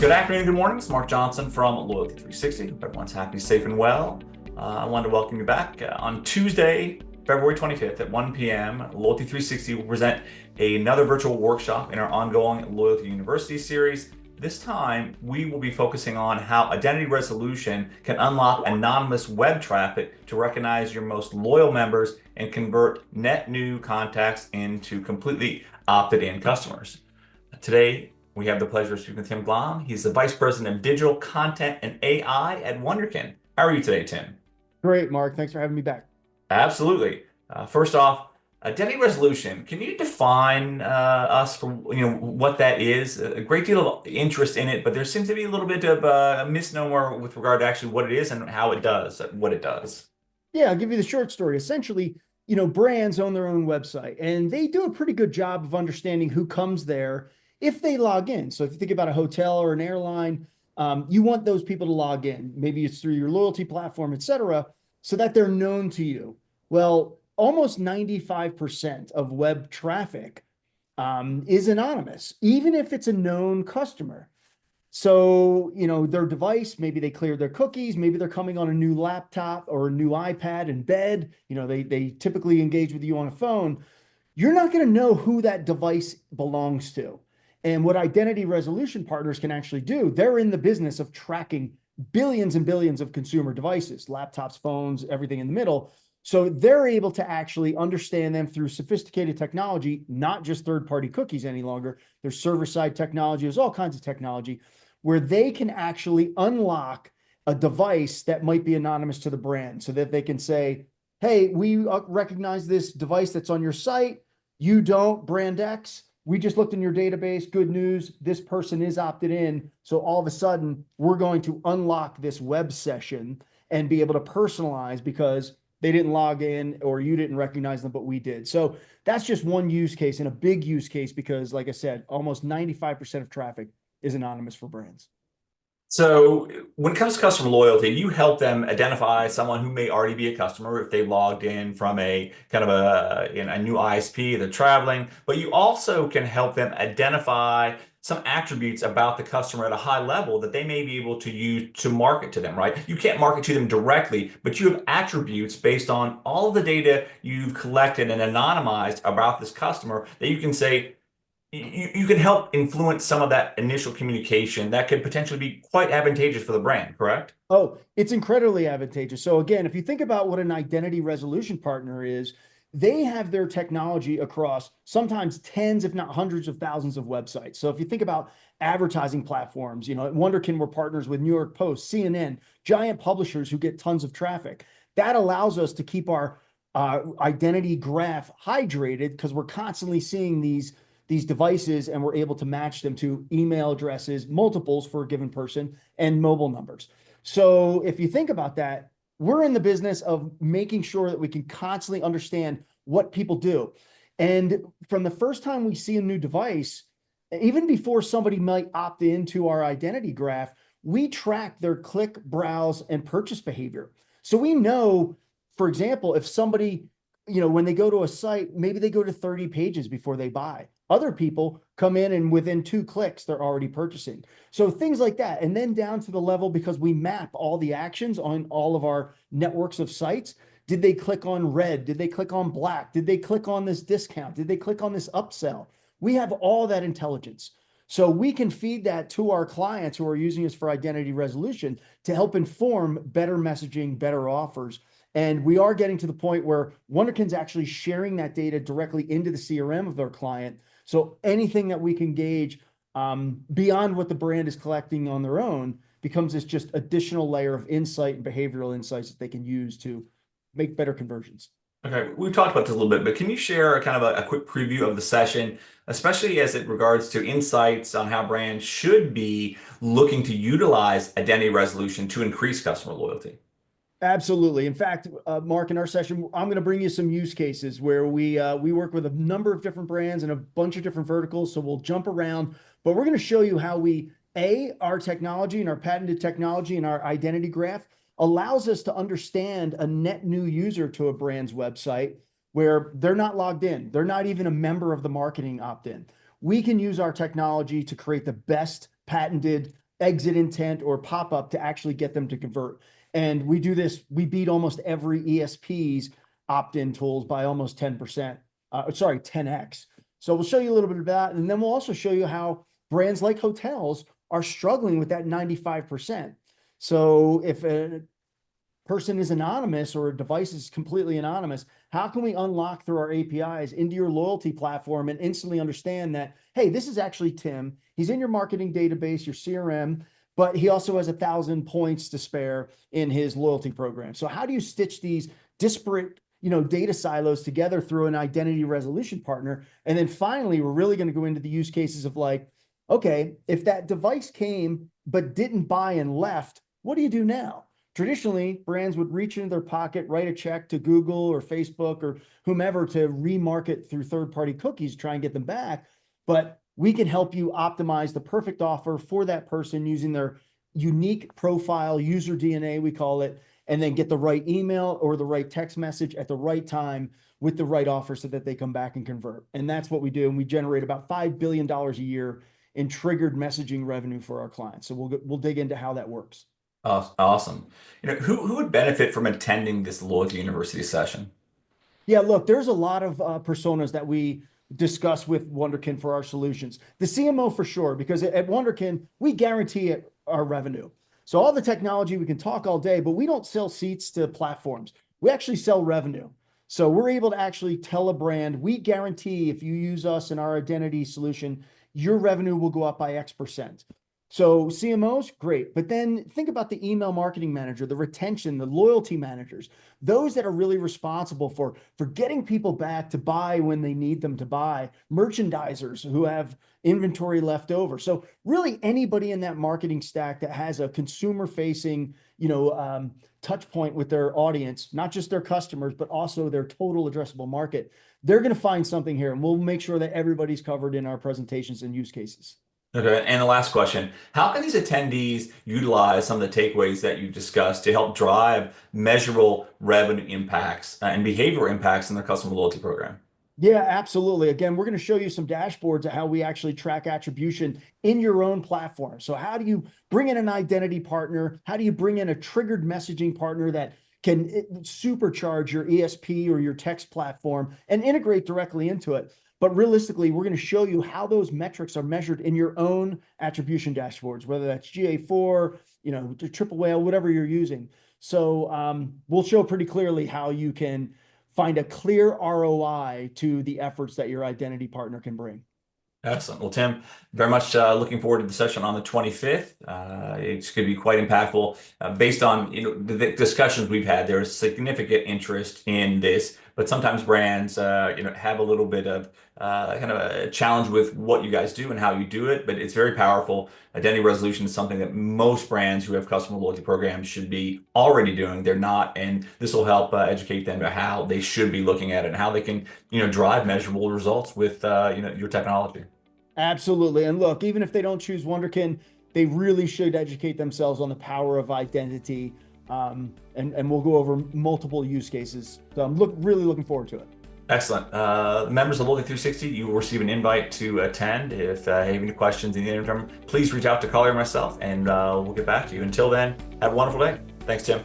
Good afternoon, good morning. It's Mark Johnson from Loyalty360. Hope everyone's happy, safe, and well. I wanted to welcome you back. On Tuesday, February 25th at 1 p.m., Loyalty360 will present another virtual workshop in our ongoing Loyalty University series. This time, we will be focusing on how identity resolution can unlock anonymous web traffic to recognize your most loyal members and convert net new contacts into completely opted-in customers. Today, we have the pleasure of speaking with Tim Glom. He's the Vice President of Digital Content and AI at Wunderkind. How are you today, Tim? Great, Mark. Thanks for having me back. Absolutely. First off, identity resolution. Can you define us for what that is? A great deal of interest in it, but there seems to be a little bit of a misnomer with regard to actually what it is and how it does what it does. Yeah, I'll give you the short story. Essentially, brands own their own website and they do a pretty good job of understanding who comes there if they log in. So if you think about a hotel or an airline, you want those people to log in. Maybe it's through your loyalty platform, et cetera, so that they're known to you. Well, almost 95% of web traffic is anonymous, even if it's a known customer. So, their device, maybe they cleared their cookies, maybe they're coming on a new laptop or a new iPad in bed. They typically engage with you on a phone. You're not going to know who that device belongs to. And what identity resolution partners can actually do, they're in the business of tracking billions and billions of consumer devices, laptops, phones, everything in the middle. So they're able to actually understand them through sophisticated technology, not just third-party cookies any longer. There's server-side technology, there's all kinds of technology where they can actually unlock a device that might be anonymous to the brand so that they can say, hey, we recognize this device that's on your site. You don't, brand X. We just looked in your database. Good news. This person is opted in. So all of a sudden, we're going to unlock this web session and be able to personalize because they didn't log in or you didn't recognize them, but we did. So that's just one use case and a big use case because, like I said, almost 95% of traffic is anonymous for brands. So when it comes to customer loyalty, you help them identify someone who may already be a customer if they logged in from a kind of a new ISP, they're traveling, but you also can help them identify some attributes about the customer at a high level that they may be able to use to market to them, right? You can't market to them directly, but you have attributes based on all of the data you've collected and anonymized about this customer that you can say, you can help influence some of that initial communication that could potentially be quite advantageous for the brand, correct? Oh, it's incredibly advantageous. So again, if you think about what an identity resolution partner is, they have their technology across sometimes tens, if not hundreds of thousands of websites. So if you think about advertising platforms, at Wunderkind, we're partners with New York Post, CNN, giant publishers who get tons of traffic. That allows us to keep our identity graph hydrated because we're constantly seeing these devices and we're able to match them to email addresses, multiples for a given person, and mobile numbers. So if you think about that, we're in the business of making sure that we can constantly understand what people do. And from the first time we see a new device, even before somebody might opt into our identity graph, we track their click, browse, and purchase behavior. So we know, for example, if somebody, when they go to a site, maybe they go to 30 pages before they buy. Other people come in and within 2 clicks, they're already purchasing. So things like that. And then down to the level, because we map all the actions on all of our networks of sites. Did they click on red? Did they click on black? Did they click on this discount? Did they click on this upsell? We have all that intelligence. So we can feed that to our clients who are using us for identity resolution to help inform better messaging, better offers. And we are getting to the point where Wunderkind's actually sharing that data directly into the CRM of their client. So anything that we can gauge beyond what the brand is collecting on their own becomes this just additional layer of insight and behavioral insights that they can use to make better conversions. Okay, we've talked about this a little bit, but can you share a kind of a quick preview of the session, especially as it regards to insights on how brands should be looking to utilize identity resolution to increase customer loyalty? Absolutely. In fact, Mark, in our session, I'm going to bring you some use cases where we work with a number of different brands and a bunch of different verticals. So we'll jump around, but we're going to show you how our technology and our patented technology and our identity graph allows us to understand a net new user to a brand's website where they're not logged in. They're not even a member of the marketing opt-in. We can use our technology to create the best patented exit intent or pop-up to actually get them to convert. And we do this, we beat almost every ESP's opt-in tools by almost 10%, 10x. So we'll show you a little bit of that. And then we'll also show you how brands like hotels are struggling with that 95%. So if a person is anonymous or a device is completely anonymous, how can we unlock through our APIs into your loyalty platform and instantly understand that, hey, this is actually Tim. He's in your marketing database, your CRM, but he also has 1,000 points to spare in his loyalty program. So how do you stitch these disparate, data silos together through an identity resolution partner? And then finally, we're really going to go into the use cases of like, okay, if that device came but didn't buy and left, what do you do now? Traditionally, brands would reach into their pocket, write a check to Google or Facebook or whomever to remarket through third-party cookies, try and get them back. But we can help you optimize the perfect offer for that person using their unique profile, user DNA, we call it, and then get the right email or the right text message at the right time with the right offer so that they come back and convert. And that's what we do. And we generate about $5 billion a year in triggered messaging revenue for our clients. So we'll dig into how that works. Awesome. Who would benefit from attending this Loyalty University session? Yeah, look, there's a lot of personas that we discuss with Wunderkind for our solutions. The CMO for sure, because at Wunderkind, we guarantee our revenue. So all the technology, we can talk all day, but we don't sell seats to platforms. We actually sell revenue. So we're able to actually tell a brand, we guarantee if you use us in our identity solution, your revenue will go up by X%. So CMOs, great. But then think about the email marketing manager, the retention, the loyalty managers, those that are really responsible for getting people back to buy when they need them to buy, merchandisers who have inventory left over. So really anybody in that marketing stack that has a consumer facing, touch point with their audience, not just their customers, but also their total addressable market, they're going to find something here. And we'll make sure that everybody's covered in our presentations and use cases. Okay, and the last question, how can these attendees utilize some of the takeaways that you discussed to help drive measurable revenue impacts and behavioral impacts in their customer loyalty program? Yeah, absolutely. Again, we're going to show you some dashboards of how we actually track attribution in your own platform. So how do you bring in an identity partner? How do you bring in a triggered messaging partner that can supercharge your ESP or your text platform and integrate directly into it? But realistically, we're going to show you how those metrics are measured in your own attribution dashboards, whether that's GA4, triple whale, whatever you're using. So we'll show pretty clearly how you can find a clear ROI to the efforts that your identity partner can bring. Excellent. Well, Tim, very much looking forward to the session on the 25th. It's going to be quite impactful. Based on the discussions we've had, there's significant interest in this, but sometimes brands have a little bit of kind of a challenge with what you guys do and how you do it, but it's very powerful. Identity resolution is something that most brands who have customer loyalty programs should be already doing. They're not, and this will help educate them to how they should be looking at it and how they can drive measurable results with your technology. Absolutely. And look, even if they don't choose Wunderkind, they really should educate themselves on the power of identity. And we'll go over multiple use cases. So I'm really looking forward to it. Excellent. Members of Loyalty360, you will receive an invite to attend. If you have any questions in the interim, please reach out to Collier or myself, and we'll get back to you. Until then, have a wonderful day. Thanks, Tim.